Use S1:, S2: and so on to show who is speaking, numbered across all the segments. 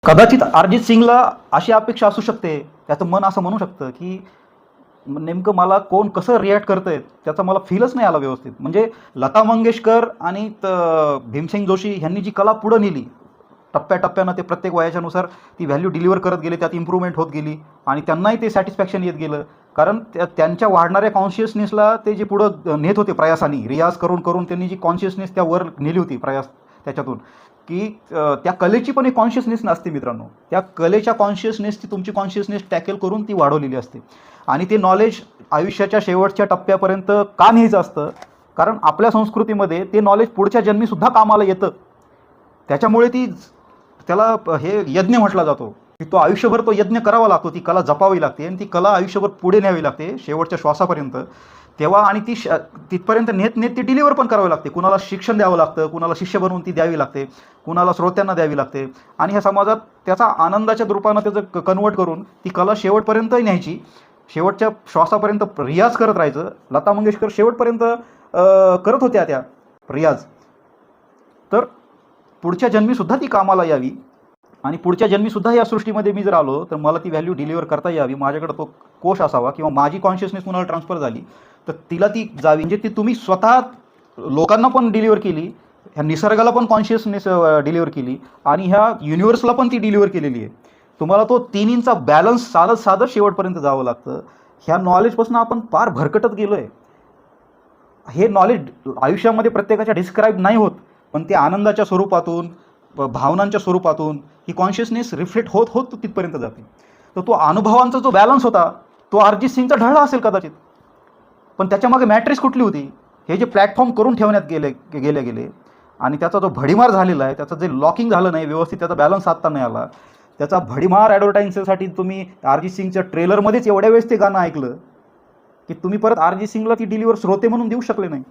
S1: कदाचित अरिजित सिंगला अशी अपेक्षा असू शकते, त्याचं मन असं म्हणू शकतं की नेमकं मला कोण कसं रिॲक्ट करतंय त्याचा मला फीलच नाही आला व्यवस्थित. म्हणजे लता मंगेशकर आणि भीमसेन जोशी ह्यांनी जी कला पुढं नेली, टप्प्याटप्प्यानं ते प्रत्येक वयाच्यानुसार ती व्हॅल्यू डिलिव्हर करत गेले, त्यात इम्प्रूव्हमेंट होत गेली आणि त्यांनाही ते सॅटिस्फॅक्शन येत गेलं. कारण त्यांच्या वाढणाऱ्या कॉन्शियसनेसला ते जे पुढं नेत होते प्रयासाने, रियाज करून करून त्यांनी जी कॉन्शियसनेस त्यावर नेली होती प्रयास त्याच्यातून, की त्या कलेची पण एक कॉन्शियसनेस नसते मित्रांनो. त्या कलेच्या कॉन्शियसनेसची तुमची कॉन्शियसनेस टॅकल करून ती वाढवलेली असते. आणि ते नॉलेज आयुष्याच्या शेवटच्या टप्प्यापर्यंत का न्यायचं असतं? कारण आपल्या संस्कृतीमध्ये ते नॉलेज पुढच्या जन्मीसुद्धा कामाला येतं. त्याच्यामुळे त्याला हे यज्ञ म्हटला जातो, की तो आयुष्यभर तो यज्ञ करावा लागतो, ती कला जपावी लागते आणि ती कला आयुष्यभर पुढे न्यावी लागते शेवटच्या श्वासापर्यंत. तेव्हा आणि तिथपर्यंत नेत नेत ती डिलिव्हर पण करावी लागते. कुणाला शिक्षण द्यावं लागतं, कुणाला शिष्य बनवून ती द्यावी लागते, कुणाला श्रोत्यांना द्यावी लागते आणि ह्या समाजात त्याचा आनंदाच्या रूपानं त्याचं कन्वर्ट करून ती कला शेवटपर्यंतही न्यायची. शेवटच्या श्वासापर्यंत रियाज करत राहायचं. लता मंगेशकर शेवटपर्यंत करत होत्या त्या रियाज. तर पुढच्या जन्मीसुद्धा ती कामाला यावी आणि पुढच्या जन्मीसुद्धा या सृष्टीमध्ये मी जर आलो तर मला ती व्हॅल्यू डिलिव्हर करता यावी, माझ्याकडे तो कोश असावा किंवा माझी कॉन्शियसनेस कुणाला ट्रान्सफर झाली तर तिला ती जावी. म्हणजे ती तुम्ही स्वतः लोकांना पण डिलिव्हर केली, ह्या निसर्गाला पण कॉन्शियसनेस डिलिव्हर केली आणि ह्या युनिव्हर्सला पण ती डिलिव्हर केलेली आहे. तुम्हाला तो तिन्हींचा बॅलन्स साधत साधत शेवटपर्यंत जावं लागतं. ह्या नॉलेजपासून आपण फार भरकटत गेलो आहे. हे नॉलेज आयुष्यामध्ये प्रत्येकाच्या डिस्क्राईब नाही होत, पण ते आनंदाच्या स्वरूपातून, भावनांच्या स्वरूपातून ही कॉन्शियसनेस रिफ्लेक्ट होत होत तिथपर्यंत जाते. तर तो अनुभवांचा जो बॅलन्स होता तो अरिजित सिंगचा ढळला असेल कदाचित, पण त्याच्यामागे मॅट्रिक्स कुठली होती? हे जे प्लॅटफॉर्म करून ठेवण्यात गेले आणि त्याचा जो भडीमार झालेला आहे, त्याचं जे लॉकिंग झालं नाही व्यवस्थित, त्याचा बॅलन्स साधता नाही आला, त्याचा भडीमार ॲडव्हर्टाईजसाठी तुम्ही अरिजित सिंगच्या ट्रेलरमध्येच एवढ्या वेळेस ते गाणं ऐकलं की तुम्ही परत अरिजित सिंगला ती डिलिव्हर श्रोते म्हणून देऊ शकले नाही.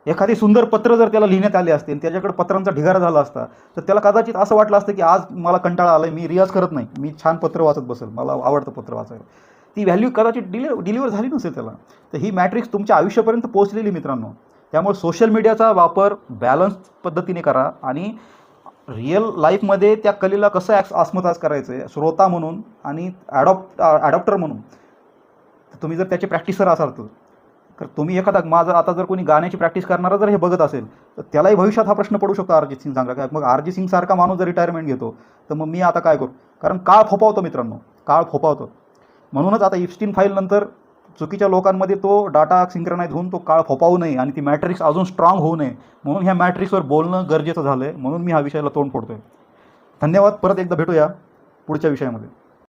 S1: एखादी सुंदर पत्र जर त्याला लिहिण्यात आले असते आणि त्याच्याकडे पत्रांचा ढिगारा झाला असता तर त्याला कदाचित असं वाटलं असतं की आज मला कंटाळा आला आहे, मी रियाज करत नाही, मी छान पत्र वाचत बसेल, मला आवडतं पत्र वाचायला. ती व्हॅल्यू कदाचित डिलिव्हर झाली नसेल त्याला. तर ही मॅट्रिक्स तुमच्या आयुष्यापर्यंत पोहोचलेली मित्रांनो. त्यामुळे सोशल मीडियाचा वापर बॅलन्स पद्धतीने करा आणि रिअल लाईफमध्ये त्या कलेला कसं आत्मसात करायचं आहे श्रोता म्हणून आणि ॲडॉप्टर म्हणून. तुम्ही जर त्याचे प्रॅक्टिसर असाल तर तुम्ही एखादा माझं आता जर कोणी गाण्याची प्रॅक्टिस करणारा जर हे बघत असेल तर त्यालाही भविष्यात हा प्रश्न पडू शकतो अरिजित सिंग चांगला काय. मग अरिजित सिंगसारखा माणूस जर रिटायरमेंट घेतो तर मग मी आता काय करू? कारण काळ फोपावतो मित्रांनो, काळ फोपावतो. म्हणूनच आता इप्स्टीन फाईल नंतर चुकीच्या लोकांमध्ये तो डाटा सिंक्रोनाइज होऊन तो काळ फोपावू नये आणि ती मॅट्रिक्स अजून स्ट्रॉंग होऊ नये म्हणून ह्या मॅट्रिक्सवर बोलणं गरजेचं झालं आहे. म्हणून मी हा विषयाला तोंड फोडतो आहे. धन्यवाद. परत एकदा भेटूया पुढच्या विषयामध्ये.